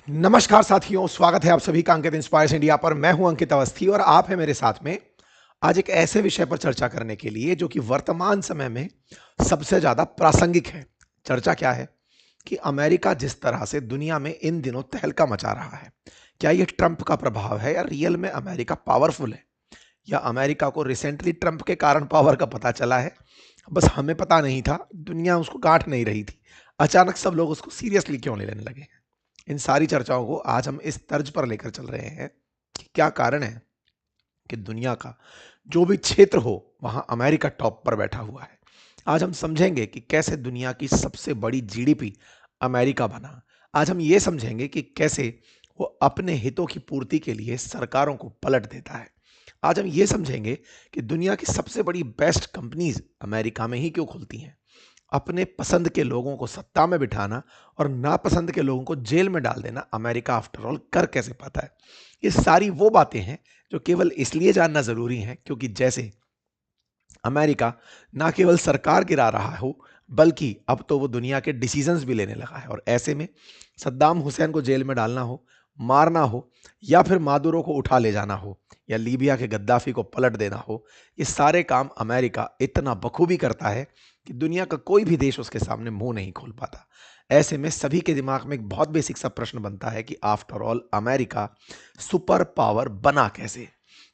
नमस्कार साथियों, स्वागत है आप सभी का अंकित इंस्पायर्स इंडिया पर। मैं हूं अंकित अवस्थी और आप हैं मेरे साथ में आज एक ऐसे विषय पर चर्चा करने के लिए जो कि वर्तमान समय में सबसे ज्यादा प्रासंगिक है। चर्चा क्या है कि अमेरिका जिस तरह से दुनिया में इन दिनों तहलका मचा रहा है, क्या यह ट्रंप का प्रभाव है या रियल में अमेरिका पावरफुल है, या अमेरिका को रिसेंटली ट्रंप के कारण पावर का पता चला है, बस हमें पता नहीं था, दुनिया उसको गांठ नहीं रही थी, अचानक सब लोग उसको सीरियसली क्यों ले लेने लगे। इन सारी चर्चाओं को आज हम इस तर्ज पर लेकर चल रहे हैं कि क्या कारण है कि दुनिया का जो भी क्षेत्र हो वहां अमेरिका टॉप पर बैठा हुआ है। आज हम समझेंगे कि कैसे दुनिया की सबसे बड़ी जीडीपी अमेरिका बना। आज हम ये समझेंगे कि कैसे वो अपने हितों की पूर्ति के लिए सरकारों को पलट देता है। आज हम ये समझेंगे कि दुनिया की सबसे बड़ी बेस्ट कंपनीज अमेरिका में ही क्यों खुलती हैं। अपने पसंद के लोगों को सत्ता में बिठाना और नापसंद के लोगों को जेल में डाल देना अमेरिका आफ्टर ऑल कर कैसे पाता है। ये सारी वो बातें हैं जो केवल इसलिए जानना जरूरी है क्योंकि जैसे अमेरिका ना केवल सरकार गिरा रहा हो, बल्कि अब तो वो दुनिया के डिसीजंस भी लेने लगा है। और ऐसे में सद्दाम हुसैन को जेल में डालना हो, मारना हो, या फिर मादुरो को उठा ले जाना हो, या लीबिया के गद्दाफी को पलट देना हो, ये सारे काम अमेरिका इतना बखूबी करता है कि दुनिया का कोई भी देश उसके सामने मुंह नहीं खोल पाता। ऐसे में सभी के दिमाग में एक बहुत बेसिक सा प्रश्न बनता है कि after all America super power बना कैसे।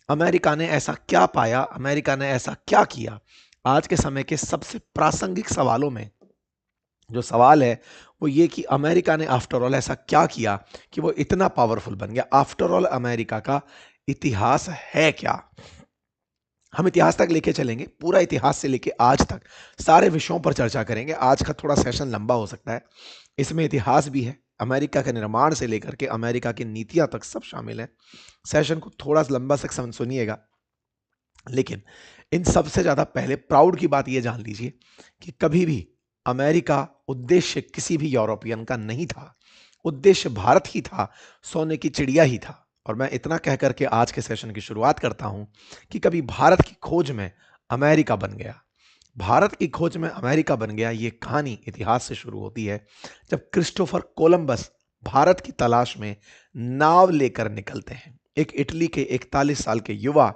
अमेरिका ने ऐसा क्या पाया, अमेरिका ने ऐसा क्या किया। आज के समय के सबसे प्रासंगिक सवालों में जो सवाल है वो ये कि अमेरिका ने आफ्टर ऑल ऐसा क्या किया कि वो इतना पावरफुल बन गया। आफ्टर ऑल अमेरिका का इतिहास है क्या। हम इतिहास तक लेके चलेंगे, पूरा इतिहास से लेके आज तक सारे विषयों पर चर्चा करेंगे। आज का थोड़ा सेशन लंबा हो सकता है, इसमें इतिहास भी है, अमेरिका के निर्माण से लेकर के अमेरिका की नीतियां तक सब शामिल है। सेशन को थोड़ा लंबा तक सुनिएगा, लेकिन इन सबसे ज्यादा पहले प्राउड की बात यह जान लीजिए कि कभी भी अमेरिका उद्देश्य किसी भी यूरोपियन का नहीं था, उद्देश्य भारत ही था, सोने की चिड़िया ही था। और मैं इतना कह करके आज के सेशन की शुरुआत करता हूं कि कभी भारत की खोज में अमेरिका बन गया। भारत की खोज में अमेरिका बन गया, यह कहानी इतिहास से शुरू होती है जब क्रिस्टोफर कोलंबस भारत की तलाश में नाव लेकर निकलते हैं। एक इटली के 41 साल के युवा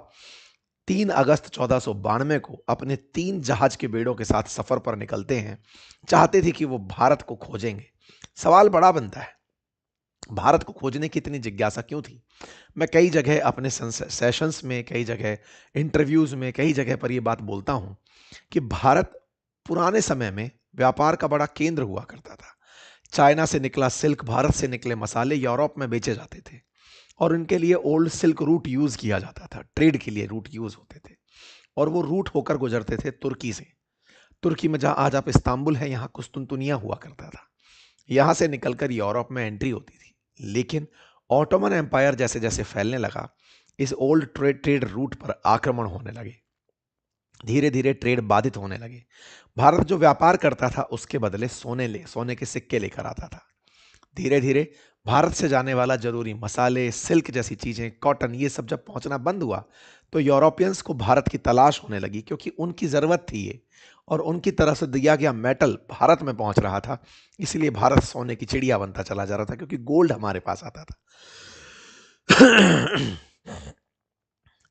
3 अगस्त 1492 को अपने 3 जहाज के बेड़ों के साथ सफर पर निकलते हैं। चाहते थे कि वो भारत को खोजेंगे। सवाल बड़ा बनता है, भारत को खोजने की इतनी जिज्ञासा क्यों थी। मैं कई जगह अपने सेशंस में, कई जगह इंटरव्यूज में, कई जगह पर यह बात बोलता हूं कि भारत पुराने समय में व्यापार का बड़ा केंद्र हुआ करता था। चाइना से निकला सिल्क, भारत से निकले मसाले यूरोप में बेचे जाते थे और उनके लिए ओल्ड सिल्क रूट यूज किया जाता था, ट्रेड के लिए रूट यूज होते थे। और वो रूट होकर गुजरते थे तुर्की से। तुर्की में जहां आज आप इस्तांबुल है, यहां कुस्तुनतुनिया हुआ करता था। यहां से निकलकर यूरोप में एंट्री होती थी। लेकिन ऑटोमन एम्पायर जैसे जैसे फैलने लगा, इस ओल्ड ट्रेड रूट पर आक्रमण होने लगे। धीरे धीरे ट्रेड बाधित होने लगे। भारत जो व्यापार करता था उसके बदले सोने के सिक्के लेकर आता था। धीरे धीरे भारत से जाने वाला जरूरी मसाले, सिल्क जैसी चीजें, कॉटन, ये सब जब पहुंचना बंद हुआ तो यूरोपियंस को भारत की तलाश होने लगी, क्योंकि उनकी जरूरत थी ये, और उनकी तरफ से दिया गया मेटल भारत में पहुंच रहा था। इसलिए भारत सोने की चिड़िया बनता चला जा रहा था, क्योंकि गोल्ड हमारे पास आता था।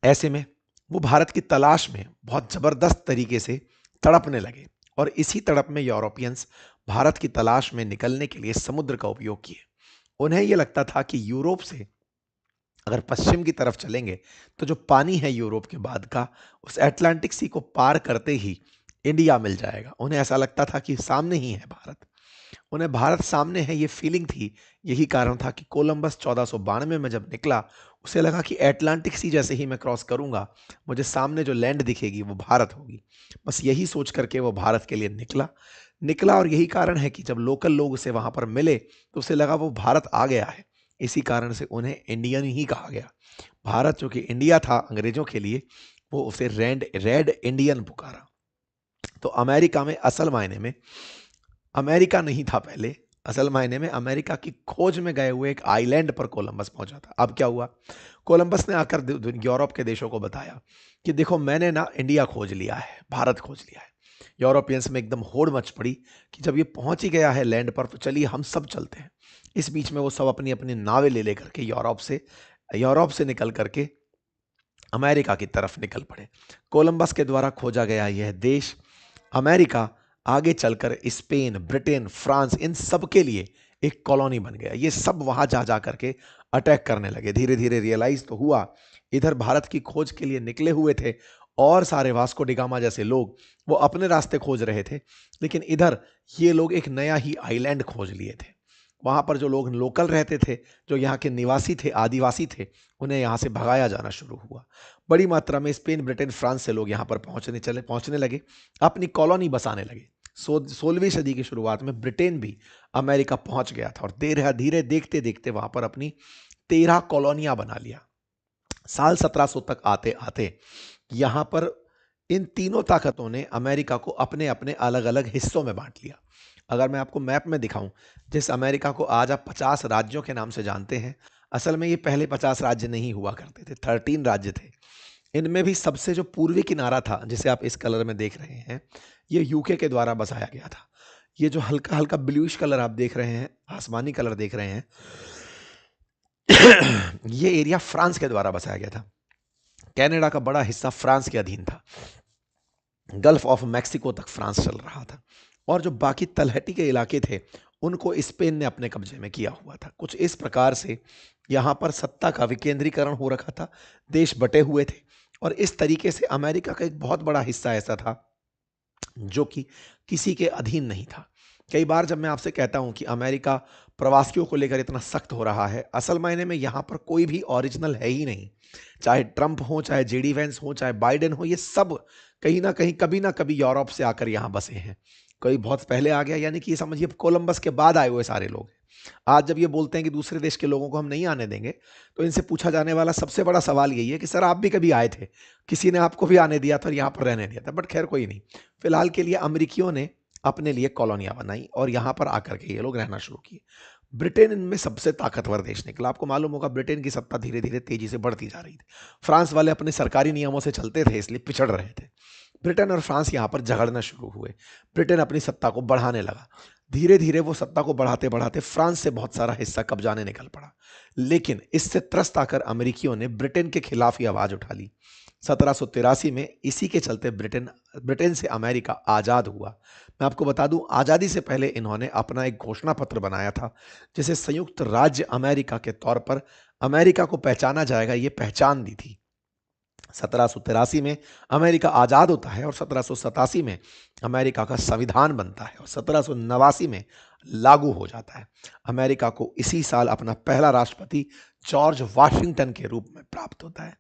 ऐसे में वो भारत की तलाश में बहुत जबरदस्त तरीके से तड़पने लगे, और इसी तड़प में यूरोपियंस भारत की तलाश में निकलने के लिए समुद्र का उपयोग किए। उन्हें यह लगता था कि यूरोप से अगर पश्चिम की तरफ चलेंगे तो जो पानी है यूरोप के बाद का, उस अटलांटिक सी को पार करते ही इंडिया मिल जाएगा। उन्हें ऐसा लगता था कि सामने ही है भारत, उन्हें भारत सामने है, ये फीलिंग थी। यही कारण था कि कोलंबस 1492 में जब निकला, उसे लगा कि अटलांटिक सी जैसे ही मैं क्रॉस करूंगा, मुझे सामने जो लैंड दिखेगी वो भारत होगी। बस यही सोच करके वो भारत के लिए निकला निकला और यही कारण है कि जब लोकल लोग उसे वहां पर मिले तो उसे लगा वो भारत आ गया है। इसी कारण से उन्हें इंडियन ही कहा गया। भारत जो कि इंडिया था अंग्रेजों के लिए, वो उसे रेड रेड इंडियन पुकारा। तो अमेरिका में असल मायने में अमेरिका नहीं था पहले, असल मायने में अमेरिका की खोज में गए हुए एक आइलैंड पर कोलंबस पहुंचा था। अब क्या हुआ, कोलंबस ने आकर यूरोप के देशों को बताया कि देखो मैंने ना इंडिया खोज लिया है, भारत खोज लिया है। यूरोपियंस में एकदम होड़ मच पड़ी कि जब ये पहुंच ही गया है लैंड पर तो चलिए हम सब चलते हैं। इस बीच में वो सब अपनी अपनी नावें ले लेकर के यूरोप से निकल करके अमेरिका की तरफ निकल पड़े। कोलंबस के द्वारा खोजा गया यह देश अमेरिका आगे चलकर स्पेन, ब्रिटेन, फ्रांस इन सब के लिए एक कॉलोनी बन गया। ये सब वहां जा जा करके अटैक करने लगे। धीरे धीरे रियलाइज तो हुआ इधर भारत की खोज के लिए निकले हुए थे और सारे वास्को डिगामा जैसे लोग वो अपने रास्ते खोज रहे थे, लेकिन इधर ये लोग एक नया ही आइलैंड खोज लिए थे। वहां पर जो लोग लोकल रहते थे, जो यहाँ के निवासी थे, आदिवासी थे, उन्हें यहाँ से भगाया जाना शुरू हुआ। बड़ी मात्रा में स्पेन, ब्रिटेन, फ्रांस से लोग यहाँ पर पहुंचने लगे, अपनी कॉलोनी बसाने लगे। 16वीं सदी की शुरुआत में ब्रिटेन भी अमेरिका पहुंच गया था और धीरे धीरे देखते देखते वहां पर अपनी 13 कॉलोनियां बना लिया। साल 1700 तक आते आते यहां पर इन तीनों ताकतों ने अमेरिका को अपने अपने अलग अलग हिस्सों में बांट लिया। अगर मैं आपको मैप में दिखाऊं, जिस अमेरिका को आज आप 50 राज्यों के नाम से जानते हैं, असल में ये पहले 50 राज्य नहीं हुआ करते थे, 13 राज्य थे। इनमें भी सबसे जो पूर्वी किनारा था, जिसे आप इस कलर में देख रहे हैं, ये यूके के द्वारा बसाया गया था। ये जो हल्का हल्का ब्लूइश कलर आप देख रहे हैं, आसमानी कलर देख रहे हैं, ये एरिया फ्रांस के द्वारा बसाया गया था। कनाडा का बड़ा हिस्सा फ्रांस के अधीन था। गल्फ ऑफ मैक्सिको तक फ्रांस चल रहा था और जो बाकी तलहटी के इलाके थे उनको स्पेन ने अपने कब्जे में किया हुआ था। कुछ इस प्रकार से यहाँ पर सत्ता का विकेंद्रीकरण हो रखा था, देश बटे हुए थे और इस तरीके से अमेरिका का एक बहुत बड़ा हिस्सा ऐसा था जो कि किसी के अधीन नहीं था। कई बार जब मैं आपसे कहता हूं कि अमेरिका प्रवासियों को लेकर इतना सख्त हो रहा है, असल मायने में यहां पर कोई भी ओरिजिनल है ही नहीं। चाहे ट्रंप हो, चाहे जेडी वेंस हो, चाहे बाइडेन हो, ये सब कहीं ना कभी यूरोप से आकर यहां बसे हैं। कोई बहुत पहले आ गया, यानी कि ये समझिए कोलंबस के बाद आए हुए सारे लोग। आज जब ये बोलते हैं कि दूसरे देश के लोगों को हम नहीं आने देंगे, तो इनसे पूछा जाने वाला सबसे बड़ा सवाल यही है कि सर आप भी कभी आए थे, किसी ने आपको भी आने दिया था और यहाँ पर रहने दिया था? बट खैर कोई नहीं, फिलहाल के लिए अमेरिकियों ने अपने लिए कॉलोनियां बनाई और यहाँ पर आकर के ये लोग रहना शुरू किए। ब्रिटेन इनमें सबसे ताकतवर देश निकला। आपको मालूम होगा ब्रिटेन की सत्ता धीरे धीरे तेजी से बढ़ती जा रही थी। फ्रांस वाले अपने सरकारी नियमों से चलते थे, इसलिए पिछड़ रहे थे। ब्रिटेन और फ्रांस यहाँ पर झगड़ना शुरू हुए। ब्रिटेन अपनी सत्ता को बढ़ाने लगा। धीरे धीरे वो सत्ता को बढ़ाते बढ़ाते फ्रांस से बहुत सारा हिस्सा कब्जाने निकल पड़ा, लेकिन इससे त्रस्त आकर अमेरिकियों ने ब्रिटेन के खिलाफ ही आवाज उठा ली। 1783 में इसी के चलते ब्रिटेन से अमेरिका आजाद हुआ। मैं आपको बता दूं, आजादी से पहले इन्होंने अपना एक घोषणा पत्र बनाया था, जिसे संयुक्त राज्य अमेरिका के तौर पर अमेरिका को पहचाना जाएगा, ये पहचान दी थी। 1783 में अमेरिका आजाद होता है और 1787 में अमेरिका का संविधान बनता है और 1789 में लागू हो जाता है। अमेरिका को इसी साल अपना पहला राष्ट्रपति जॉर्ज वाशिंगटन के रूप में प्राप्त होता है।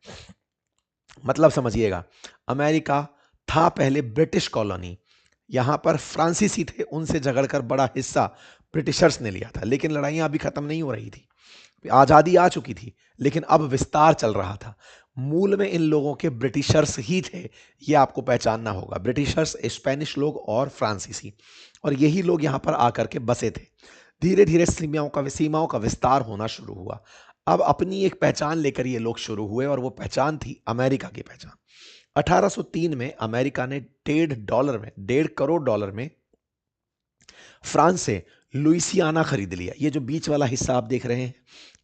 मतलब समझिएगा, अमेरिका था पहले ब्रिटिश कॉलोनी। यहां पर फ्रांसीसी थे, उनसे झगड़कर बड़ा हिस्सा ब्रिटिशर्स ने लिया था, लेकिन लड़ाइयां अभी खत्म नहीं हो रही थी। आजादी आ चुकी थी, लेकिन अब विस्तार चल रहा था। मूल में इन लोगों के ब्रिटिशर्स ही थे, ये आपको पहचानना होगा। ब्रिटिशर्स, स्पेनिश लोग और फ्रांसीसी, और यही लोग यहां पर आकर के बसे थे। धीरे धीरे सीमाओं का विस्तार होना शुरू हुआ। अब अपनी एक पहचान लेकर ये लोग शुरू हुए और वो पहचान थी अमेरिका की पहचान। 1803 में अमेरिका ने $1.5 करोड़ में फ्रांस से लुइसियाना खरीद लिया। ये जो बीच वाला हिस्सा आप देख रहे हैं,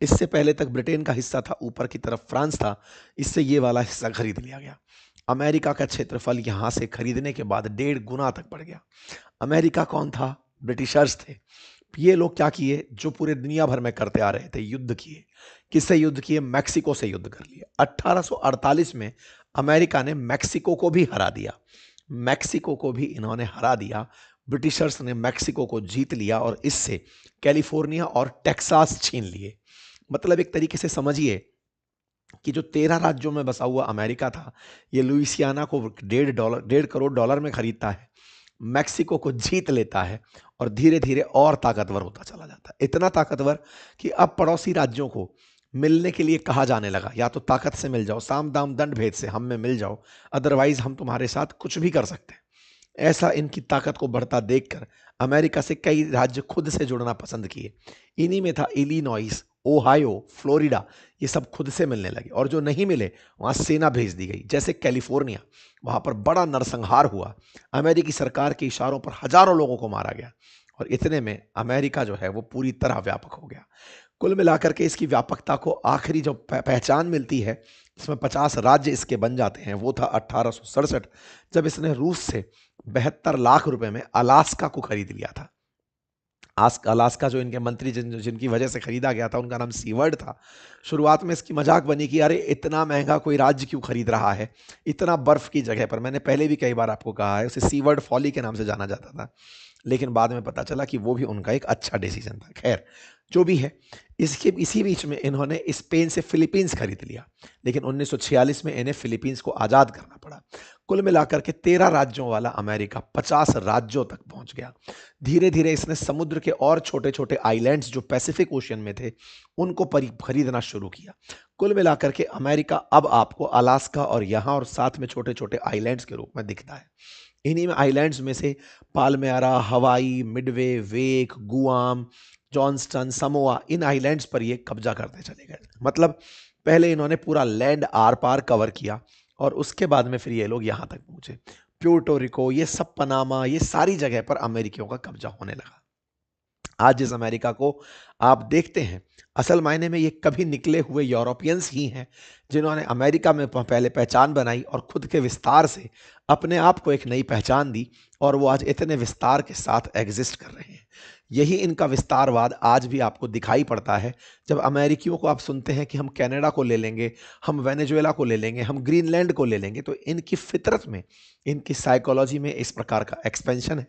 इससे पहले तक ब्रिटेन का हिस्सा था, ऊपर की तरफ फ्रांस था, इससे ये वाला हिस्सा खरीद लिया गया। अमेरिका का क्षेत्रफल यहां से खरीदने के बाद 1.5 गुना तक बढ़ गया। अमेरिका कौन था? ब्रिटिशर्स थे। ये लोग क्या किए, जो पूरे दुनिया भर में करते आ रहे थे, युद्ध किए। किससे युद्ध किए? मैक्सिको से युद्ध कर लिया। 1848 में अमेरिका ने मैक्सिको को भी हरा दिया। मैक्सिको को भी इन्होंने हरा दिया। ब्रिटिशर्स ने मैक्सिको को जीत लिया और इससे कैलिफोर्निया और टेक्सास छीन लिए। मतलब एक तरीके से समझिए कि जो 13 राज्यों में बसा हुआ अमेरिका था, ये लुइसियाना को $1.5 करोड़ में खरीदता है, मैक्सिको को जीत लेता है और धीरे धीरे और ताकतवर होता चला जाता है। इतना ताकतवर कि अब पड़ोसी राज्यों को मिलने के लिए कहा जाने लगा, या तो ताकत से मिल जाओ, साम दाम दंड भेद से हम में मिल जाओ, अदरवाइज हम तुम्हारे साथ कुछ भी कर सकते हैं। ऐसा इनकी ताकत को बढ़ता देखकर अमेरिका से कई राज्य खुद से जुड़ना पसंद किए। इन्हीं में था इलिनॉइस, ओहायो, फ्लोरिडा, ये सब खुद से मिलने लगे, और जो नहीं मिले वहां सेना भेज दी गई। जैसे कैलिफोर्निया, वहां पर बड़ा नरसंहार हुआ, अमेरिकी सरकार के इशारों पर हजारों लोगों को मारा गया, और इतने में अमेरिका जो है वो पूरी तरह व्यापक हो गया। कुल मिलाकर के इसकी व्यापकता को आखिरी जो पहचान मिलती है, इसमें 50 राज्य इसके बन जाते हैं, वो था 1867, जब इसने रूस से 72 लाख रुपए में अलास्का को खरीद लिया था। अलास्का जो इनके मंत्री जिनकी वजह से खरीदा गया था, उनका नाम सीवर्ड था। शुरुआत में इसकी मजाक बनी कि अरे इतना महंगा कोई राज्य क्यों खरीद रहा है इतना बर्फ की जगह पर। मैंने पहले भी कई बार आपको कहा है, उसे सीवर्ड फॉली के नाम से जाना जाता था, लेकिन बाद में पता चला कि वो भी उनका एक अच्छा डिसीजन था। खैर, जो भी है, इसी बीच में इन्होंने स्पेन से फिलीपींस खरीद लिया, लेकिन 1946 में इन्हें फिलीपींस को आज़ाद करना पड़ा। कुल मिलाकर के 13 राज्यों वाला अमेरिका 50 राज्यों तक पहुंच गया। धीरे धीरे इसने समुद्र के और छोटे छोटे आइलैंड्स जो पैसिफिक ओशियन में थे, उनको खरीदना शुरू किया। कुल मिलाकर के अमेरिका अब आपको अलास्का और यहाँ और साथ में छोटे छोटे आइलैंड्स के रूप में दिखता है। इन्हीं में आइलैंड्स में से पाल्मेरा, हवाई, मिडवे, वेक, गुआम, जॉन्सटन, समोआ, इन आइलैंड्स पर ये कब्जा करते चले गए। मतलब पहले इन्होंने पूरा लैंड आर पार कवर किया, और उसके बाद में फिर ये लोग यहाँ तक पहुंचे। प्यूर्टो रिको, ये सब, पनामा, ये सारी जगह पर अमेरिकियों का कब्जा होने लगा। आज जिस अमेरिका को आप देखते हैं, असल मायने में ये कभी निकले हुए यूरोपियंस ही हैं जिन्होंने अमेरिका में पहले पहचान बनाई और खुद के विस्तार से अपने आप को एक नई पहचान दी, और वो आज इतने विस्तार के साथ एग्जिस्ट कर रहे हैं। यही इनका विस्तारवाद आज भी आपको दिखाई पड़ता है। जब अमेरिकियों को आप सुनते हैं कि हम कनाडा को ले लेंगे, हम वेनेजुएला को ले लेंगे, हम ग्रीनलैंड को ले लेंगे, तो इनकी फितरत में, इनकी साइकोलॉजी में इस प्रकार का एक्सपेंशन है।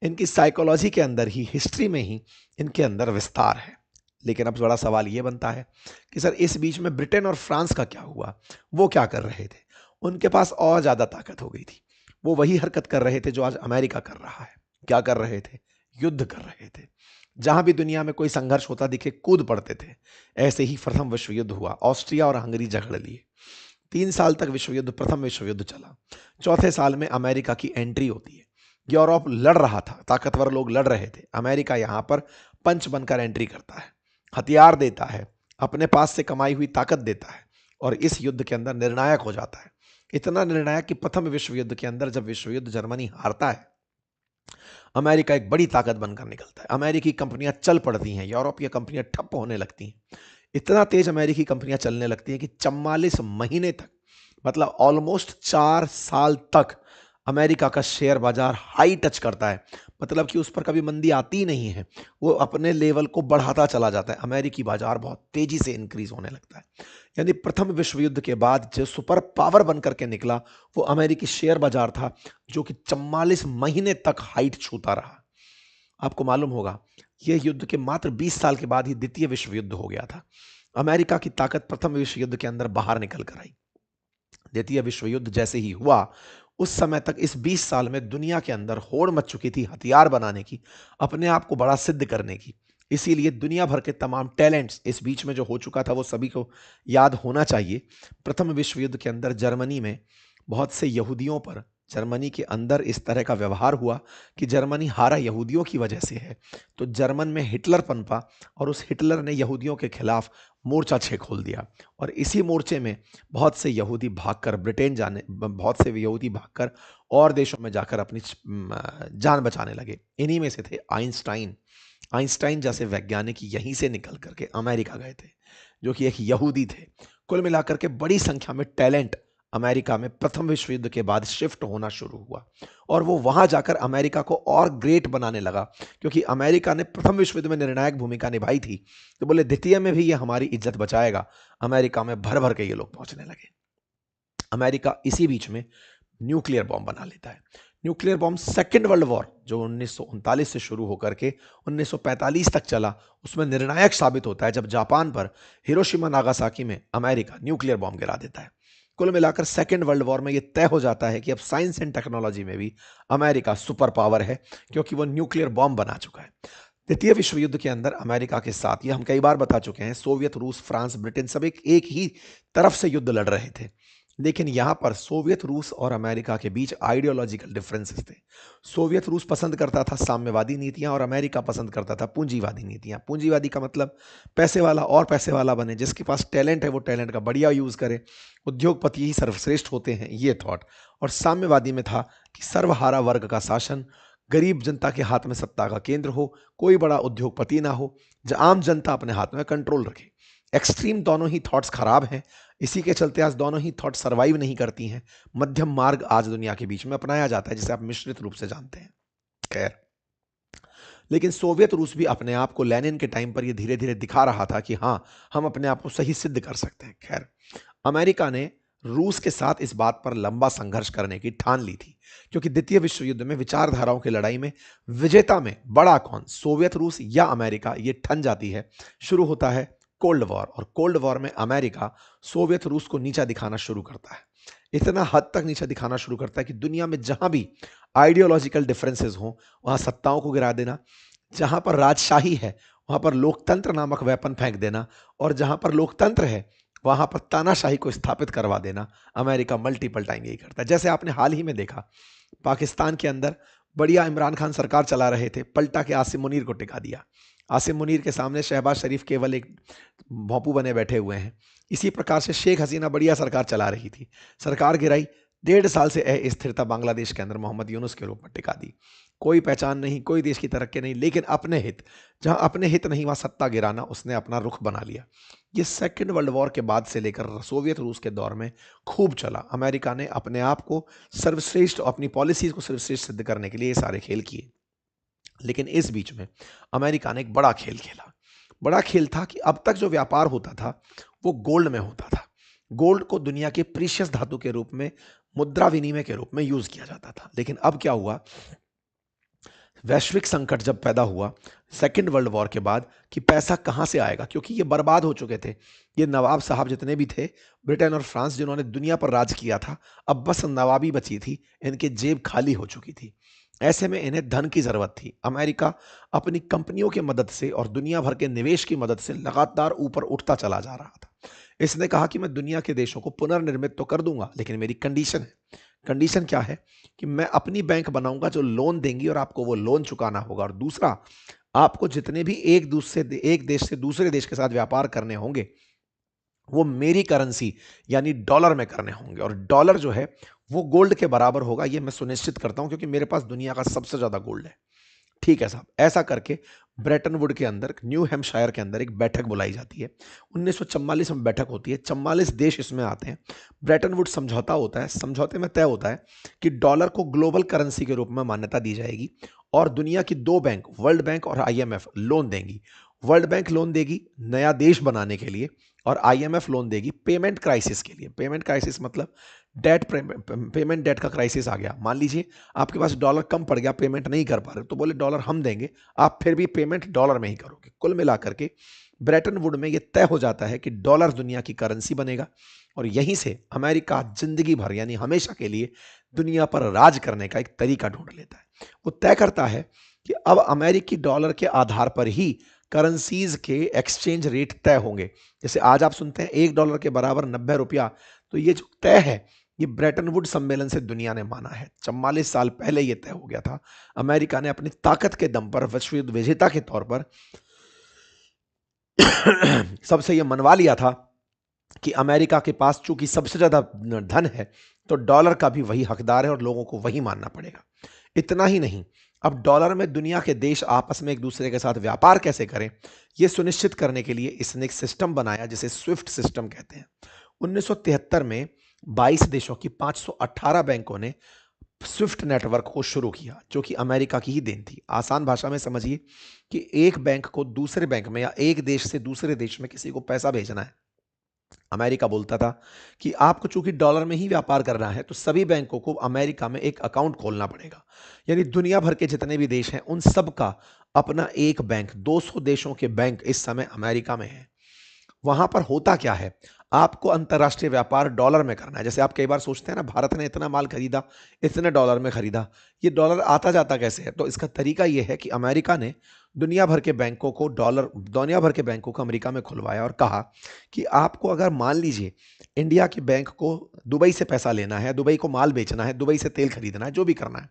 इनकी साइकोलॉजी के अंदर ही, हिस्ट्री में ही इनके अंदर विस्तार है। लेकिन अब बड़ा सवाल ये बनता है कि सर इस बीच में ब्रिटेन और फ्रांस का क्या हुआ? वो क्या कर रहे थे? उनके पास और ज़्यादा ताकत हो गई थी। वो वही हरकत कर रहे थे जो आज अमेरिका कर रहा है। क्या कर रहे थे? युद्ध कर रहे थे। जहां भी दुनिया में कोई संघर्ष होता दिखे, कूद पड़ते थे। ऐसे ही प्रथम विश्व युद्ध हुआ, ऑस्ट्रिया और हंगरी झगड़ लिए। 3 साल तक विश्व युद्ध, प्रथम विश्व युद्ध चला। चौथे साल में अमेरिका की एंट्री होती है। यूरोप लड़ रहा था, ताकतवर लोग लड़ रहे थे, अमेरिका यहां पर पंच बनकर एंट्री करता है, हथियार देता है, अपने पास से कमाई हुई ताकत देता है, और इस युद्ध के अंदर निर्णायक हो जाता है। इतना निर्णायक कि प्रथम विश्व युद्ध के अंदर जब विश्व युद्ध जर्मनी हारता है, अमेरिका एक बड़ी ताकत बनकर निकलता है। अमेरिकी कंपनियां चल पड़ती हैं, यूरोपीय कंपनियां ठप्प होने लगती हैं। इतना तेज अमेरिकी कंपनियां चलने लगती हैं कि 44 महीने तक, मतलब ऑलमोस्ट 4 साल तक अमेरिका का शेयर बाजार हाई टच करता है। मतलब कि उस पर कभी मंदी आती नहीं है, वो अपने लेवल को बढ़ाता चला जाता है। अमेरिकी बाजार बहुत तेजी से इंक्रीज होने लगता है। यानी प्रथम विश्व युद्ध के बाद जो सुपर पावर बनकर के निकला, वो अमेरिकी शेयर बाजार था, जो कि 44 महीने तक हाइट छूता रहा। आपको मालूम होगा, यह युद्ध के मात्र 20 साल के बाद ही द्वितीय विश्व युद्ध हो गया था। अमेरिका की ताकत प्रथम विश्व युद्ध के अंदर बाहर निकल कर आई। द्वितीय विश्व युद्ध जैसे ही हुआ, उस समय तक, इस 20 साल में दुनिया के अंदर होड़ मच चुकी थी हथियार बनाने की, अपने आप को बड़ा सिद्ध करने की। इसीलिए दुनिया भर के तमाम टैलेंट्स, इस बीच में जो हो चुका था वो सभी को याद होना चाहिए। प्रथम विश्व युद्ध के अंदर जर्मनी में बहुत से यहूदियों पर, जर्मनी के अंदर इस तरह का व्यवहार हुआ कि जर्मनी हारा यहूदियों की वजह से है, तो जर्मन में हिटलर पनपा, और उस हिटलर ने यहूदियों के खिलाफ मोर्चा खोल दिया। और इसी मोर्चे में बहुत से यहूदी भागकर ब्रिटेन जाने, बहुत से यहूदी भागकर और देशों में जाकर अपनी जान बचाने लगे। इन्हीं में से थे आइंस्टाइन। आइंस्टाइन जैसे वैज्ञानिक यहीं से निकल करके अमेरिका गए थे, जो कि एक यहूदी थे। कुल मिलाकर के बड़ी संख्या में टैलेंट अमेरिका में प्रथम विश्व युद्ध के बाद शिफ्ट होना शुरू हुआ, और वो वहां जाकर अमेरिका को और ग्रेट बनाने लगा। क्योंकि अमेरिका ने प्रथम विश्व युद्ध में निर्णायक भूमिका निभाई थी, तो बोले द्वितीय में भी ये हमारी इज्जत बचाएगा। अमेरिका में भर भर के ये लोग पहुंचने लगे। अमेरिका इसी बीच में न्यूक्लियर बॉम्ब बना लेता है। Nuclear bomb second world war, जो 1939 से शुरू होकर के 1945 तक चला, उसमें निर्णायक साबित होता है, जब जापान पर हिरोशिमा नागासाकी में अमेरिका न्यूक्लियर बॉम्ब गिरा देता है। कुल मिलाकर सेकेंड वर्ल्ड वॉर में यह तय हो जाता है कि अब साइंस एंड टेक्नोलॉजी में भी अमेरिका सुपर पावर है, क्योंकि वो न्यूक्लियर बॉम्ब बना चुका है। द्वितीय विश्व युद्ध के अंदर अमेरिका के साथ, ये हम कई बार बता चुके हैं, सोवियत, रूस, फ्रांस, ब्रिटेन सब एक ही तरफ से युद्ध लड़ रहे थे। लेकिन यहां पर सोवियत रूस और अमेरिका के बीच आइडियोलॉजिकल डिफरेंसेस थे। सोवियत रूस पसंद करता था साम्यवादी नीतियां और अमेरिका पसंद करता था पूंजीवादी नीतियां। पूंजीवादी का मतलब पैसे वाला और पैसे वाला बने, जिसके पास टैलेंट है वो टैलेंट का बढ़िया यूज करे, उद्योगपति ही सर्वश्रेष्ठ होते हैं, ये थॉट। और साम्यवादी में था कि सर्वहारा वर्ग का शासन, गरीब जनता के हाथ में सत्ता का केंद्र हो, कोई बड़ा उद्योगपति ना हो, आम जनता अपने हाथ में कंट्रोल रखे। एक्सट्रीम दोनों ही थॉट्स खराब हैं, इसी के चलते आज दोनों ही थॉट सर्वाइव नहीं करती हैं। मध्यम मार्ग आज दुनिया के बीच में अपनाया जाता है, जिसे आप मिश्रित रूप से जानते हैं। खैर, लेकिन सोवियत रूस भी अपने आप को लेनिन के टाइम पर यह धीरे धीरे दिखा रहा था कि हाँ, हम अपने आप को सही सिद्ध कर सकते हैं। खैर, अमेरिका ने रूस के साथ इस बात पर लंबा संघर्ष करने की ठान ली थी, क्योंकि द्वितीय विश्व युद्ध में विचारधाराओं की लड़ाई में विजेता में बड़ा कौन, सोवियत रूस या अमेरिका, ये ठन जाती है। शुरू होता है कोल्ड वॉर, और कोल्ड वॉर में अमेरिका सोवियत रूस को नीचा दिखाना शुरू करता है। इतना हद तक नीचा दिखाना शुरू करता है कि दुनिया में जहां भी आइडियोलॉजिकल डिफरेंसेस हो वहां सत्ताओं को गिरा देना, जहां पर राजशाही है वहां पर लोकतंत्र नामक वेपन फेंक देना, और जहां पर लोकतंत्र है वहां पर तानाशाही को स्थापित करवा देना। अमेरिका मल्टीपल टाइम यही करता है। जैसे आपने हाल ही में देखा, पाकिस्तान के अंदर बढ़िया इमरान खान सरकार चला रहे थे, पलटा के आसिम मुनीर को टिका दिया। आसिम मुनीर के सामने शहबाज शरीफ केवल एक भोंपू बने बैठे हुए हैं। इसी प्रकार से शेख हसीना बढ़िया सरकार चला रही थी, सरकार गिराई, 1.5 साल से अस्थिरता बांग्लादेश के अंदर मोहम्मद यूनुस के रूप में टिका दी। कोई पहचान नहीं, कोई देश की तरक्की नहीं, लेकिन अपने हित, जहां अपने हित नहीं वहां सत्ता गिराना उसने अपना रुख बना लिया। ये सेकेंड वर्ल्ड वॉर के बाद से लेकर सोवियत रूस के दौर में खूब चला। अमेरिका ने अपने आप को सर्वश्रेष्ठ, अपनी पॉलिसीज को सर्वश्रेष्ठ सिद्ध करने के लिए ये सारे खेल किए। लेकिन इस बीच में अमेरिका ने एक बड़ा खेल खेला। बड़ा खेल था कि अब तक जो व्यापार होता था वो गोल्ड में होता था। गोल्ड को दुनिया के प्रीशियस धातु के रूप में, मुद्रा विनिमय के रूप में यूज किया जाता था। लेकिन अब क्या हुआ, वैश्विक संकट जब पैदा हुआ सेकेंड वर्ल्ड वॉर के बाद, कि पैसा कहां से आएगा, क्योंकि ये बर्बाद हो चुके थे। ये नवाब साहब जितने भी थे, ब्रिटेन और फ्रांस, जिन्होंने दुनिया पर राज किया था, अब बस नवाबी बची थी, इनकी जेब खाली हो चुकी थी। ऐसे में इन्हें धन की जरूरत थी। अमेरिका अपनी कंपनियों की मदद से और दुनिया भर के निवेश की मदद से लगातार ऊपर उठता चला जा रहा था। इसने कहा कि मैं दुनिया के देशों को पुनर्निर्मित तो कर दूंगा, लेकिन मेरी कंडीशन है। कंडीशन क्या है कि मैं अपनी बैंक बनाऊंगा जो लोन देंगी, और आपको वो लोन चुकाना होगा। और दूसरा, आपको जितने भी एक देश से दूसरे देश के साथ व्यापार करने होंगे वो मेरी करेंसी यानी डॉलर में करने होंगे, और डॉलर जो है वो गोल्ड के बराबर होगा, ये मैं सुनिश्चित करता हूं, क्योंकि मेरे पास दुनिया का सबसे ज्यादा गोल्ड है। ठीक है साहब। ऐसा करके ब्रेटन वुड के अंदर, न्यू हैम्पशायर के अंदर एक बैठक बुलाई जाती है। 1944 में बैठक होती है, 44 देश इसमें आते हैं। ब्रेटन वुड समझौता होता है। समझौते में तय होता है कि डॉलर को ग्लोबल करेंसी के रूप में मान्यता दी जाएगी, और दुनिया की 2 बैंक, वर्ल्ड बैंक और आईएमएफ, लोन देंगी। वर्ल्ड बैंक लोन देगी नया देश बनाने के लिए, और आईएमएफ लोन देगी पेमेंट क्राइसिस के लिए। पेमेंट क्राइसिस मतलब पेमेंट डेट का क्राइसिस आ गया। मान लीजिए आपके पास डॉलर कम पड़ गया, पेमेंट नहीं कर पा रहे, तो बोले डॉलर हम देंगे, आप फिर भी पेमेंट डॉलर में ही करोगे। कुल मिलाकर के ब्रेटन वुड में यह तय हो जाता है कि डॉलर दुनिया की करेंसी बनेगा, और यहीं से अमेरिका जिंदगी भर यानी हमेशा के लिए दुनिया पर राज करने का एक तरीका ढूंढ लेता है। वो तय करता है कि अब अमेरिकी डॉलर के आधार पर ही करेंसीज के एक्सचेंज रेट तय होंगे। जैसे आज आप सुनते हैं $1 के बराबर 90 रुपया, तो ये जो तय है ये ब्रेटन वुड सम्मेलन से दुनिया ने माना है। 44 साल पहले ये तय हो गया था। अमेरिका ने अपनी ताकत के दम पर, विश्व युद्ध विजेता के तौर पर सबसे ये मनवा लिया था कि अमेरिका के पास चूंकि सबसे ज्यादा धन है, तो डॉलर का भी वही हकदार है और लोगों को वही मानना पड़ेगा। इतना ही नहीं, अब डॉलर में दुनिया के देश आपस में एक दूसरे के साथ व्यापार कैसे करें, यह सुनिश्चित करने के लिए इसने एक सिस्टम बनाया जिसे स्विफ्ट सिस्टम कहते हैं। 1973 में 22 देशों की 518 बैंकों ने स्विफ्ट नेटवर्क को शुरू किया, जो कि अमेरिका की ही देन थी। आसान भाषा में समझिए कि एक बैंक को दूसरे बैंक में या एक देश से दूसरे देश में किसी को पैसा भेजना है, अमेरिका बोलता था कि आपको चूंकि डॉलर में ही व्यापार करना है, तो सभी बैंकों को अमेरिका में एक अकाउंट खोलना पड़ेगा। यानी दुनिया भर के जितने भी देश हैं उन सब का अपना एक बैंक, 200 देशों के बैंक इस समय अमेरिका में है। वहां पर होता क्या है, आपको अंतरराष्ट्रीय व्यापार डॉलर में करना है। जैसे आप कई बार सोचते हैं ना, भारत ने इतना माल खरीदा, इतने डॉलर में खरीदा, ये डॉलर आता जाता कैसे है? तो इसका तरीका यह है कि अमेरिका ने दुनिया भर के बैंकों को अमेरिका में खुलवाया और कहा कि आपको अगर मान लीजिए इंडिया के बैंक को दुबई से पैसा लेना है, दुबई को माल बेचना है, दुबई से तेल खरीदना है, जो भी करना है,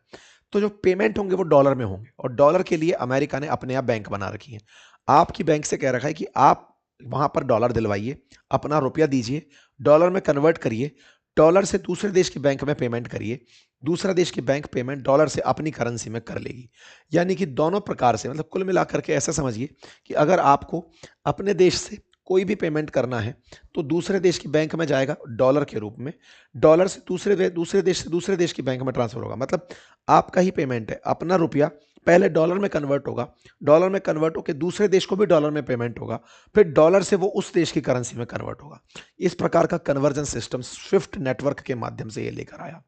तो जो पेमेंट होंगे वो डॉलर में होंगे और डॉलर के लिए अमेरिका ने अपने आप बैंक बना रखी है। आपकी बैंक से कह रखा है कि आप वहां पर डॉलर दिलवाइए, अपना रुपया दीजिए, डॉलर में कन्वर्ट करिए, डॉलर से दूसरे देश के बैंक में पेमेंट करिए, दूसरा देश की बैंक पेमेंट डॉलर से अपनी करेंसी में कर लेगी। यानी कि दोनों प्रकार से, मतलब कुल मिलाकर के ऐसा समझिए कि अगर आपको अपने देश से कोई भी पेमेंट करना है तो दूसरे देश की बैंक में जाएगा डॉलर के रूप में, डॉलर से दूसरे देश की बैंक में ट्रांसफर होगा। मतलब आपका ही पेमेंट है, अपना रुपया पहले डॉलर में कन्वर्ट होगा, डॉलर में कन्वर्ट होकर दूसरे देश को भी डॉलर में पेमेंट होगा, फिर डॉलर से वो उस देश की करेंसी में कन्वर्ट होगा। इस प्रकार का कन्वर्जन सिस्टम स्विफ्ट नेटवर्क के माध्यम से ये लेकर आया।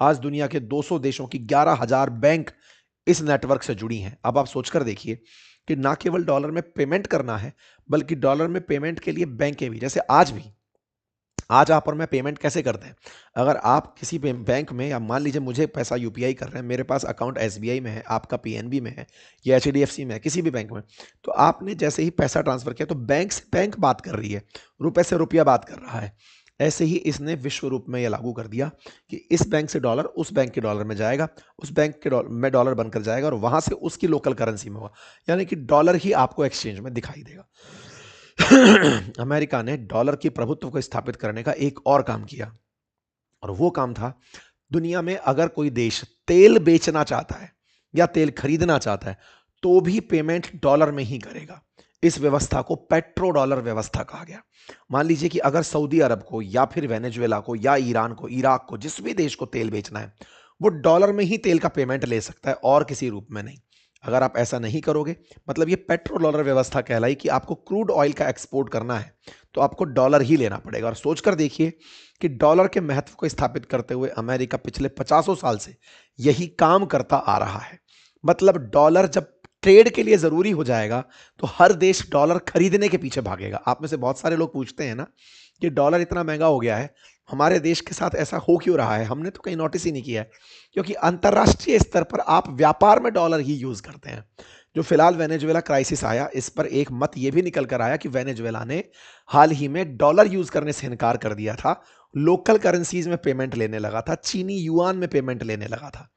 आज दुनिया के 200 देशों की 11,000 बैंक इस नेटवर्क से जुड़ी हैं। अब आप सोचकर देखिए कि ना केवल डॉलर में पेमेंट करना है, बल्कि डॉलर में पेमेंट के लिए बैंकें भी, जैसे आज आप और मैं पेमेंट कैसे करते हैं। अगर आप किसी बैंक में, या मान लीजिए मुझे पैसा यूपीआई कर रहे हैं, मेरे पास अकाउंट एसबीआई में है, आपका पीएनबी में है या एचडीएफसी में है, किसी भी बैंक में, तो आपने जैसे ही पैसा ट्रांसफर किया तो बैंक से बैंक बात कर रही है, रुपए से रुपया बात कर रहा है। ऐसे ही इसने विश्व रूप में यह लागू कर दिया कि इस बैंक से डॉलर उस बैंक के डॉलर में जाएगा, उस बैंक के में डॉलर बनकर जाएगा और वहां से उसकी लोकल करेंसी में होगा, यानी कि डॉलर ही आपको एक्सचेंज में दिखाई देगा। अमेरिका ने डॉलर की प्रभुत्व को स्थापित करने का एक और काम किया और वो काम था, दुनिया में अगर कोई देश तेल बेचना चाहता है या तेल खरीदना चाहता है तो भी पेमेंट डॉलर में ही करेगा। इस व्यवस्था को पेट्रो डॉलर व्यवस्था कहा गया। मान लीजिए कि अगर सऊदी अरब को या फिर वेनेजुएला को या ईरान को, इराक को, जिस भी देश को तेल बेचना है, वो डॉलर में ही तेल का पेमेंट ले सकता है और किसी रूप में नहीं। अगर आप ऐसा नहीं करोगे, मतलब ये पेट्रो डॉलर व्यवस्था कहलाई कि आपको क्रूड ऑयल का एक्सपोर्ट करना है तो आपको डॉलर ही लेना पड़ेगा। और सोचकर देखिए कि डॉलर के महत्व को स्थापित करते हुए अमेरिका पिछले 50 साल से यही काम करता आ रहा है। मतलब डॉलर जब ट्रेड के लिए जरूरी हो जाएगा तो हर देश डॉलर खरीदने के पीछे भागेगा। आप में से बहुत सारे लोग पूछते हैं ना कि डॉलर इतना महंगा हो गया है, हमारे देश के साथ ऐसा हो क्यों रहा है, हमने तो कहीं नोटिस ही नहीं किया है। क्योंकि अंतरराष्ट्रीय स्तर पर आप व्यापार में डॉलर ही यूज करते हैं। जो फिलहाल वेनेजुएला क्राइसिस आया, इस पर एक मत यह भी निकल कर आया कि वेनेजुएला ने हाल ही में डॉलर यूज करने से इनकार कर दिया था, लोकल करेंसीज में पेमेंट लेने लगा था, चीनी युआन में पेमेंट लेने लगा था।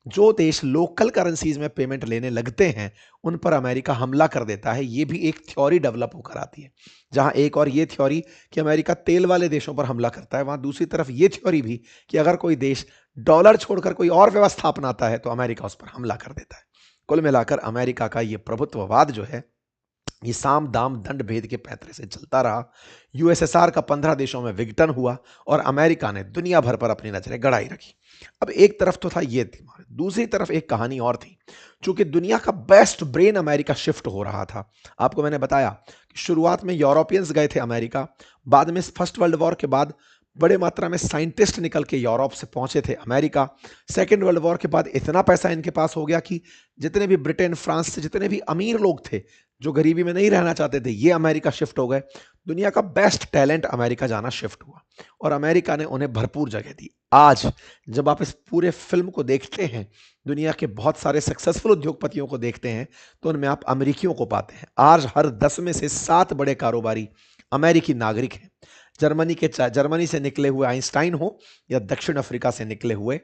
जो देश लोकल करेंसीज में पेमेंट लेने लगते हैं उन पर अमेरिका हमला कर देता है। यह भी एक थ्योरी डेवलप होकर आती है, जहां एक और ये थ्योरी कि अमेरिका तेल वाले देशों पर हमला करता है, वहां दूसरी तरफ ये थ्योरी भी कि अगर कोई देश डॉलर छोड़कर कोई और व्यवस्था अपनाता है तो अमेरिका उस पर हमला कर देता है। कुल मिलाकर अमेरिका का यह प्रभुत्ववाद जो है, ये साम दाम दंड भेद के पैंतरे से चलता रहा। यूएसएसआर का 15 देशों में विघटन हुआ और अमेरिका ने दुनिया भर पर अपनी नजरें गड़ाई रखी। अब एक तरफ तो था ये थी, दूसरी तरफ एक कहानी और थी। चूंकि दुनिया का बेस्ट ब्रेन अमेरिका शिफ्ट हो रहा था। आपको मैंने बताया कि शुरुआत में यूरोपियंस गए थे अमेरिका, बाद में फर्स्ट वर्ल्ड वॉर के बाद बड़े मात्रा में साइंटिस्ट निकल के यूरोप से पहुंचे थे अमेरिका। सेकेंड वर्ल्ड वॉर के बाद इतना पैसा इनके पास हो गया कि जितने भी ब्रिटेन, फ्रांस से जितने भी अमीर लोग थे जो गरीबी में नहीं रहना चाहते थे, ये अमेरिका शिफ्ट हो गए। दुनिया का बेस्ट टैलेंट अमेरिका जाना शिफ्ट हुआ और अमेरिका ने उन्हें भरपूर जगह दी। आज जब आप इस पूरे फिल्म को देखते हैं, दुनिया के बहुत सारे सक्सेसफुल उद्योगपतियों को देखते हैं, तो उनमें आप अमेरिकियों को पाते हैं। आज हर 10 में से 7 बड़े कारोबारी अमेरिकी नागरिक हैं। जर्मनी से निकले हुए आइंस्टाइन हो या दक्षिण अफ्रीका से निकले हुए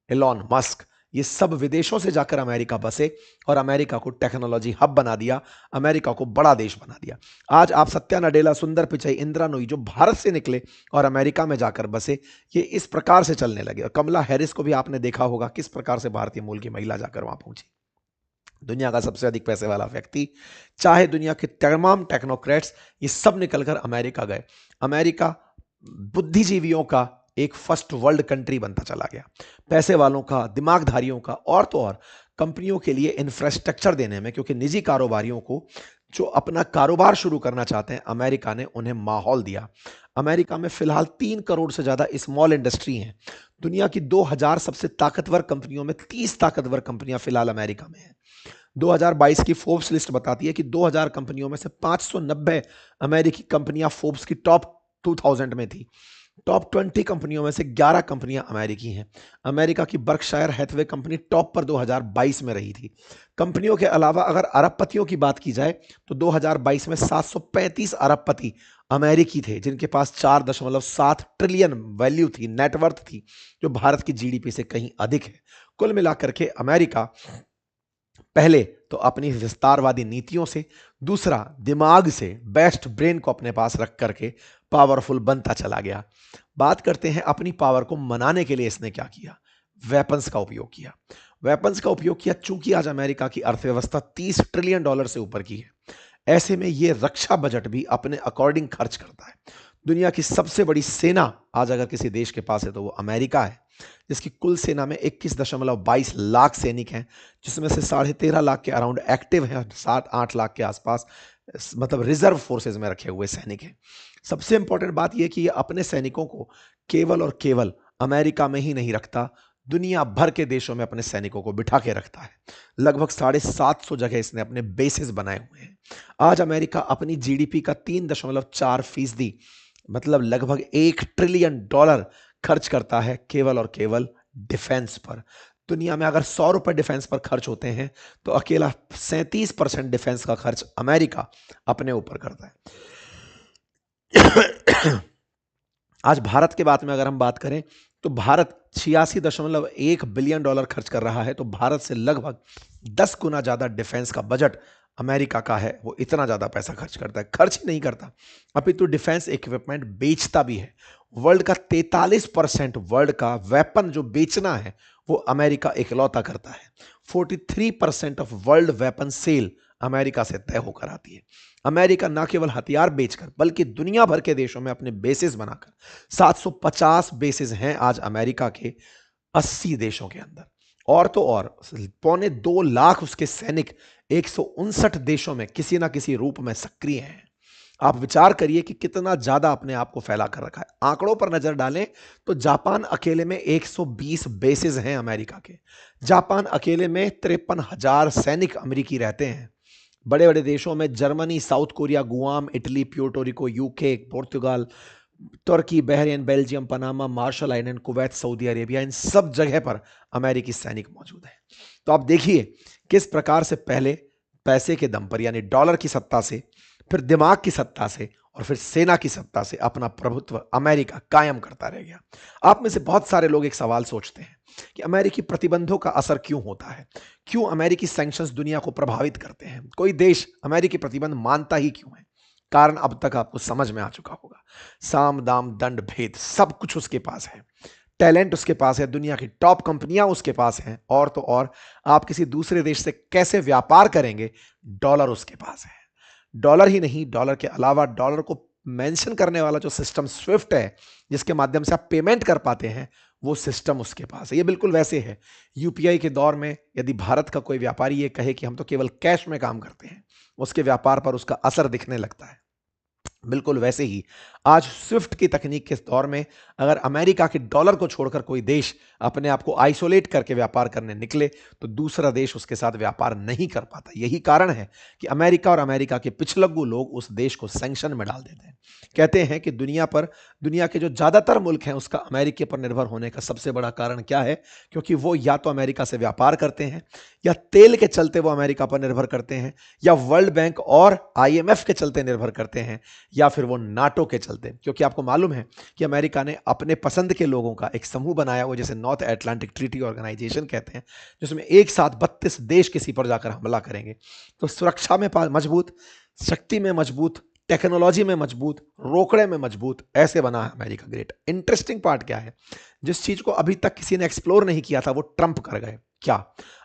एलॉन मस्क, ये सब विदेशों से जाकर अमेरिका बसे और अमेरिका को टेक्नोलॉजी हब बना दिया, अमेरिका को बड़ा देश बना दिया। आज आप सत्या नडेला, सुंदर पिचई, इंदिरा नूई जो भारत से निकले और अमेरिका में जाकर बसे, ये इस प्रकार से चलने लगे। और कमला हैरिस को भी आपने देखा होगा किस प्रकार से भारतीय मूल की महिला जाकर वहां पहुंची। दुनिया का सबसे अधिक पैसे वाला व्यक्ति, चाहे दुनिया के तमाम टेक्नोक्रेट्स, ये सब निकलकर अमेरिका गए। अमेरिका बुद्धिजीवियों का एक फर्स्ट वर्ल्ड कंट्री बनता चला गया। पैसे वालों का, दिमागधारियों का, और तो और कंपनियों के लिए इंफ्रास्ट्रक्चर देने में, क्योंकि निजी कारोबारियों को जो अपना कारोबार शुरू करना चाहते हैं, अमेरिका ने उन्हें माहौल दिया। अमेरिका में फिलहाल 3 करोड़ से ज्यादा स्मॉल इंडस्ट्री हैं। दुनिया की 2000 सबसे ताकतवर कंपनियों में 30 ताकतवर कंपनियां फिलहाल अमेरिका में हैं। 2022 की फोर्ब्स लिस्ट बताती है कि 2000 कंपनियों में से 590 अमेरिकी कंपनियां फोर्ब्स की टॉप 2000 में थी। टॉप 20 कंपनियों में से 11 कंपनियां अमेरिकी हैं। अमेरिका की बर्कशायर हैथवे कंपनी टॉप पर 2022 में रही थी। कंपनियों के अलावा अगर अरबपतियों की बात की जाए तो 2022 में 735 अरबपति अमेरिकी थे, जिनके पास 4.7 ट्रिलियन वैल्यू थी, नेटवर्थ थी, जो भारत की जीडीपी से कहीं अधिक है। कुल मिलाकर के अमेरिका पहले तो अपनी विस्तारवादी नीतियों से, दूसरा दिमाग से, बेस्ट ब्रेन को अपने पास रख करके पावरफुल बनता चला गया। बात करते हैं अपनी पावर को मनाने के लिए इसने क्या किया। वेपन्स का उपयोग किया। वेपन्स का उपयोग किया चूंकि आज अमेरिका की अर्थव्यवस्था 30 ट्रिलियन डॉलर से ऊपर की है। ऐसे में यह रक्षा बजट भी अपने अकॉर्डिंग खर्च करता है। दुनिया की सबसे बड़ी सेना आज अगर किसी देश के पास है तो वो अमेरिका है, जिसकी कुल सेना में 21.22 लाख सैनिक हैं, जिसमें से 13.5 लाख के अराउंड एक्टिव हैं, 7-8 लाख के आसपास मतलब रिजर्व फोर्सेज में रखे हुए सैनिक हैं। सबसे इंपॉर्टेंट बात यह कि ये अपने सैनिकों को केवल और केवल अमेरिका में ही नहीं रखता, दुनिया भर के देशों में अपने सैनिकों को बिठा के रखता है। लगभग 750 जगह इसने अपने बेसिस बनाए हुए हैं। आज अमेरिका अपनी जीडीपी का 3.4% मतलब लगभग $1 ट्रिलियन खर्च करता है केवल और केवल डिफेंस पर। दुनिया में अगर 100 रुपए डिफेंस पर खर्च होते हैं तो अकेला 37% डिफेंस का खर्च अमेरिका अपने ऊपर करता है। आज भारत के बात में अगर हम बात करें तो भारत 86.1 बिलियन डॉलर खर्च कर रहा है। तो भारत से लगभग 10 गुना ज्यादा डिफेंस का बजट अमेरिका का है। वो इतना ज्यादा पैसा खर्च करता है, खर्च ही नहीं करता अपितु डिफेंस इक्विपमेंट बेचता भी है। वर्ल्ड का 43% वर्ल्ड का वेपन जो बेचना है वो अमेरिका इकलौता करता है। 43% of world weapon sale America से तय होकर आती है। अमेरिका न केवल हथियार बेचकर बल्कि दुनिया भर के देशों में अपने बेसिस बनाकर, 750 बेसिस हैं आज अमेरिका के 80 देशों के अंदर। और तो और 2.25 लाख उसके सैनिक 159 देशों में किसी ना किसी रूप में सक्रिय हैं। आप विचार करिए कि कितना ज्यादा अपने आप को फैला कर रखा है। आंकड़ों पर नजर डालें तो जापान अकेले में 120 बेसिस हैं अमेरिका के। जापान अकेले में 53,000 सैनिक अमेरिकी रहते हैं। बड़े बड़े देशों में Germany, South Korea, Guam, Italy, Puerto Rico, UK, पुर्तगाल, तुर्की, Bahrain, Belgium, Panama, Marshall Island, Kuwait, Saudi Arabia, इन सब जगह पर अमेरिकी सैनिक मौजूद हैं। तो आप देखिए किस प्रकार से पहले पैसे के दम पर यानी डॉलर की सत्ता से, फिर दिमाग की सत्ता से और फिर सेना की सत्ता से अपना प्रभुत्व अमेरिका कायम करता रह गया। आप में से बहुत सारे लोग एक सवाल सोचते हैं कि अमेरिकी प्रतिबंधों का असर क्यों होता है, क्यों अमेरिकी सैंक्शंस दुनिया को प्रभावित करते हैं, कोई देश अमेरिकी प्रतिबंध मानता ही क्यों है। कारण अब तक आपको समझ में आ चुका होगा। साम दाम दंड भेद सब कुछ उसके पास है। टैलेंट उसके पास है, दुनिया की टॉप कंपनियां उसके पास हैं, और तो और आप किसी दूसरे देश से कैसे व्यापार करेंगे, डॉलर उसके पास है। डॉलर ही नहीं, डॉलर के अलावा डॉलर को मेंशन करने वाला जो सिस्टम स्विफ्ट है, जिसके माध्यम से आप पेमेंट कर पाते हैं, वो सिस्टम उसके पास है। ये बिल्कुल वैसे है यूपीआई के दौर में यदि भारत का कोई व्यापारी ये कहे कि हम तो केवल कैश में काम करते हैं, उसके व्यापार पर उसका असर दिखने लगता है। बिल्कुल वैसे ही आज स्विफ्ट की तकनीक के दौर में अगर अमेरिका के डॉलर को छोड़कर कोई देश अपने आप को आइसोलेट करके व्यापार करने निकले तो दूसरा देश उसके साथ व्यापार नहीं कर पाता। यही कारण है कि अमेरिका और अमेरिका के पिछलग्गू लोग उस देश को सैंक्शन में डाल देते हैं। कहते हैं कि दुनिया के जो ज्यादातर मुल्क हैं उसका अमेरिका पर निर्भर होने का सबसे बड़ा कारण क्या है, क्योंकि वो या तो अमेरिका से व्यापार करते हैं, या तेल के चलते वो अमेरिका पर निर्भर करते हैं, या वर्ल्ड बैंक और IMF के चलते निर्भर करते हैं, या फिर वो नाटो के चलते। क्योंकि आपको मालूम है कि अमेरिका ने अपने पसंद के लोगों का एक समूह बनाया हुआ जिसे नॉर्थ अटलांटिक ट्रीटी ऑर्गेनाइजेशन कहते हैं, जिसमें एक साथ 32 देश किसी पर जाकर हमला करेंगे। तो सुरक्षा में मजबूत, शक्ति में मजबूत, टेक्नोलॉजी में मजबूत, रोकड़े में मजबूत, ऐसे बना है अमेरिका ग्रेट। इंटरेस्टिंग पार्ट क्या है, जिस चीज को अभी तक किसी ने एक्सप्लोर नहीं किया था वो ट्रंप कर गए। क्या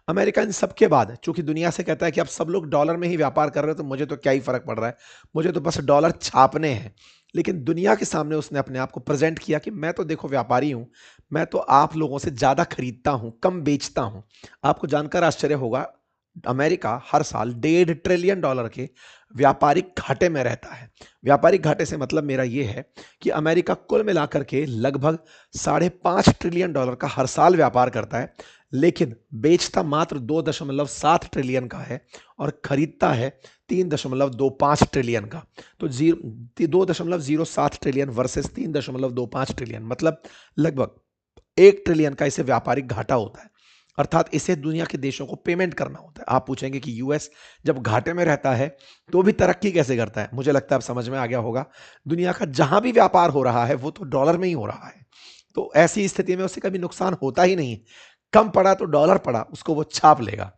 अमेरिका इन सबके बाद चूंकि दुनिया से कहता है कि अब सब लोग डॉलर में ही व्यापार कर रहे हो तो मुझे तो क्या ही फर्क पड़ रहा है, मुझे तो बस डॉलर छापने हैं। लेकिन दुनिया के सामने उसने अपने आप को प्रेजेंट किया कि मैं तो देखो व्यापारी हूं, मैं तो आप लोगों से ज्यादा खरीदता हूं, कम बेचता हूं। आपको जानकर आश्चर्य होगा, अमेरिका हर साल $1.5 ट्रिलियन के व्यापारिक घाटे में रहता है। व्यापारिक घाटे से मतलब मेरा यह है कि अमेरिका कुल मिलाकर के लगभग $5.5 ट्रिलियन का हर साल व्यापार करता है, लेकिन बेचता मात्र 2.7 ट्रिलियन का है और खरीदता है 3.25 ट्रिलियन का। तो 2.07 ट्रिलियन वर्सेस 3.25 ट्रिलियन, मतलब लगभग 1 ट्रिलियन का इसे व्यापारिक घाटा होता है। अर्थात इसे दुनिया के देशों को पेमेंट करना होता है। आप पूछेंगे कि यूएस जब घाटे में रहता है तो भी तरक्की कैसे करता है? मुझे लगता है अब समझ में आ गया होगा। दुनिया का जहां भी व्यापार हो रहा है वो तो डॉलर में ही हो रहा है, तो ऐसी स्थिति में उसे कभी नुकसान होता ही नहीं। कम पड़ा तो डॉलर पड़ा, उसको वो छाप लेगा।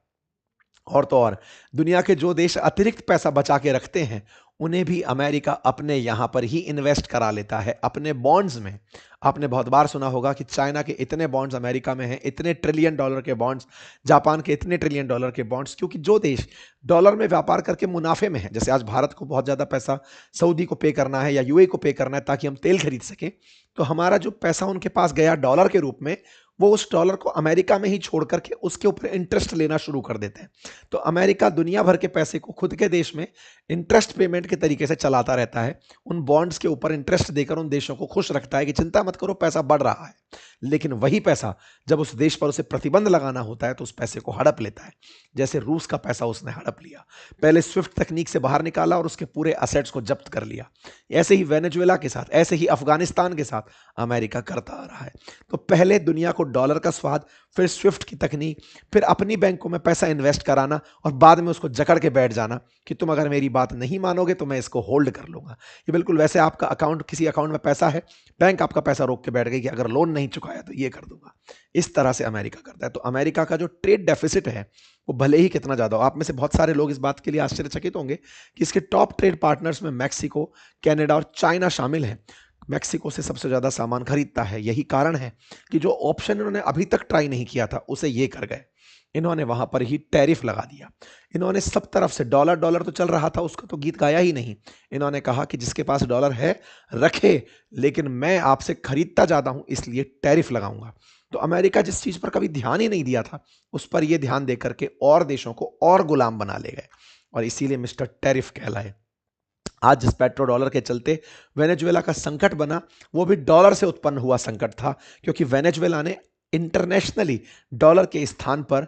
और तो और दुनिया के जो देश अतिरिक्त पैसा बचा के रखते हैं उन्हें भी अमेरिका अपने यहां पर ही इन्वेस्ट करा लेता है, अपने बॉन्ड्स में। आपने बहुत बार सुना होगा कि चाइना के इतने बॉन्ड्स अमेरिका में हैं, इतने ट्रिलियन डॉलर के बॉन्ड्स, जापान के इतने ट्रिलियन डॉलर के बॉन्ड्स, क्योंकि जो देश डॉलर में व्यापार करके मुनाफे में है, जैसे आज भारत को बहुत ज्यादा पैसा सऊदी को पे करना है या यूएई को पे करना है ताकि हम तेल खरीद सकें, तो हमारा जो पैसा उनके पास गया डॉलर के रूप में, वो उस डॉलर को अमेरिका में ही छोड़ करके उसके ऊपर इंटरेस्ट लेना शुरू कर देते हैं। तो अमेरिका दुनिया भर के पैसे को खुद के देश में इंटरेस्ट पेमेंट के तरीके से चलाता रहता है। उन बॉन्ड्स के ऊपर इंटरेस्ट देकर उन देशों को खुश रखता है कि चिंता मत करो, पैसा बढ़ रहा है। लेकिन वही पैसा जब उस देश पर उसे प्रतिबंध लगाना होता है तो उस पैसे को हड़प लेता है। जैसे रूस का पैसा उसने हड़प लिया, पहले स्विफ्ट तकनीक से बाहर निकाला और उसके पूरे असेट्स को जब्त कर लिया। ऐसे ही वेनेजुएला के साथ, ऐसे ही अफगानिस्तान के साथ अमेरिका करता आ रहा है। तो पहले दुनिया को डॉलर का स्वाद, फिर स्विफ्ट की तकनीक, फिर अपनी बैंकों में पैसा इन्वेस्ट कराना और बाद में उसको जकड़ के बैठ जाना कि तुम अगर मेरी बात नहीं मानोगे तो मैं इसको होल्ड कर लूंगा। ये बिल्कुल वैसे आपका अकाउंट, किसी अकाउंट में पैसा है, बैंक आपका पैसा रोक के बैठ गई कि अगर लोन नहीं चुकाया तो ये कर दूंगा। इस तरह से अमेरिका करता है। तो अमेरिका का जो ट्रेड डेफिसिट है वो भले ही कितना ज्यादा हो, आप में से बहुत सारे लोग इस बात के लिए आश्चर्यचकित होंगे कि इसके टॉप ट्रेड पार्टनर्स में मैक्सिको, कनाडा और चाइना शामिल हैं। मैक्सिको से सबसे ज्यादा सामान खरीदता है। यही कारण है कि जो ऑप्शन इन्होंने अभी तक ट्राई नहीं किया था उसे ये कर गए, इन्होंने वहां पर ही टैरिफ लगा दिया। इन्होंने सब तरफ से डॉलर डॉलर तो चल रहा था, उसका तो गीत गाया ही नहीं। इन्होंने कहा कि जिसके पास डॉलर है रखे, लेकिन मैं आपसे खरीदता ज्यादा हूं इसलिए टैरिफ लगाऊंगा। तो अमेरिका जिस चीज पर कभी ध्यान ही नहीं दिया था उस पर यह ध्यान देकर के और देशों को और गुलाम बना ले गए और इसीलिए मिस्टर टैरिफ कहलाए। आज जिस पेट्रो डॉलर के चलते वेनेजुएला का संकट बना वो भी डॉलर से उत्पन्न हुआ संकट था, क्योंकि वेनेजुएला ने इंटरनेशनली डॉलर के स्थान पर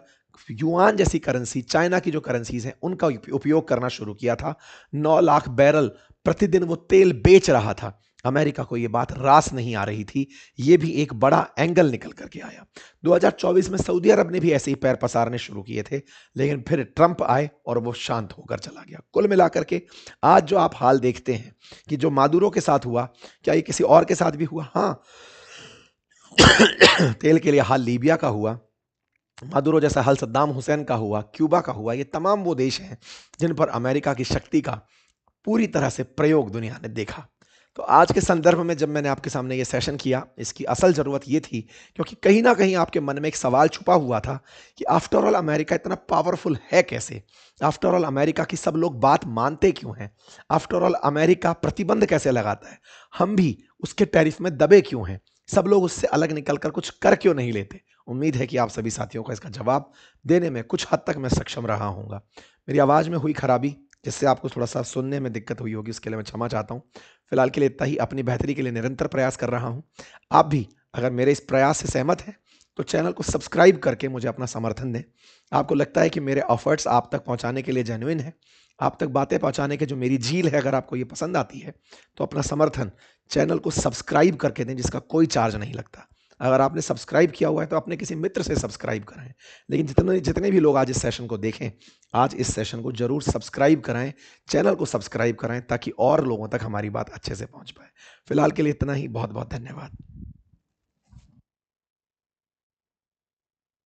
युआन जैसी करेंसी, चाइना की जो करेंसीज हैं उनका उपयोग करना शुरू किया था। 9 लाख बैरल प्रतिदिन वो तेल बेच रहा था। अमेरिका को ये बात रास नहीं आ रही थी। ये भी एक बड़ा एंगल निकल करके आया। 2024 में सऊदी अरब ने भी ऐसे ही पैर पसारने शुरू किए थे, लेकिन फिर ट्रंप आए और वो शांत होकर चला गया। कुल मिलाकर के आज जो आप हाल देखते हैं कि जो मादुरो के साथ हुआ, क्या ये किसी और के साथ भी हुआ? हाँ, तेल के लिए हाल लीबिया का हुआ, मादुरो जैसा हाल सद्दाम हुसैन का हुआ, क्यूबा का हुआ। ये तमाम वो देश हैं जिन पर अमेरिका की शक्ति का पूरी तरह से प्रयोग दुनिया ने देखा। तो आज के संदर्भ में जब मैंने आपके सामने ये सेशन किया, इसकी असल जरूरत ये थी क्योंकि कहीं ना कहीं आपके मन में एक सवाल छुपा हुआ था कि आफ्टर ऑल अमेरिका इतना पावरफुल है कैसे? आफ्टर ऑल अमेरिका की सब लोग बात मानते क्यों हैं? आफ्टर ऑल अमेरिका प्रतिबंध कैसे लगाता है? हम भी उसके टैरिफ में दबे क्यों हैं? सब लोग उससे अलग निकलकर कुछ कर क्यों नहीं लेते? उम्मीद है कि आप सभी साथियों का इसका जवाब देने में कुछ हद तक मैं सक्षम रहा हूँगा। मेरी आवाज़ में हुई खराबी जिससे आपको थोड़ा सा सुनने में दिक्कत हुई होगी, उसके लिए मैं क्षमा चाहता हूँ। फिलहाल के लिए इतना ही। अपनी बेहतरी के लिए निरंतर प्रयास कर रहा हूँ। आप भी अगर मेरे इस प्रयास से सहमत हैं तो चैनल को सब्सक्राइब करके मुझे अपना समर्थन दें। आपको लगता है कि मेरे ऑफर्ट्स आप तक पहुँचाने के लिए जेन्युइन है, आप तक बातें पहुँचाने के जो मेरी झील है, अगर आपको ये पसंद आती है तो अपना समर्थन चैनल को सब्सक्राइब करके दें, जिसका कोई चार्ज नहीं लगता। अगर आपने सब्सक्राइब किया हुआ है तो अपने किसी मित्र से सब्सक्राइब कराएं। लेकिन जितने भी लोग आज इस सेशन को देखें, आज इस सेशन को जरूर सब्सक्राइब कराएं, चैनल को सब्सक्राइब कराएं ताकि और लोगों तक हमारी बात अच्छे से पहुंच पाए। फिलहाल के लिए इतना ही। बहुत बहुत धन्यवाद।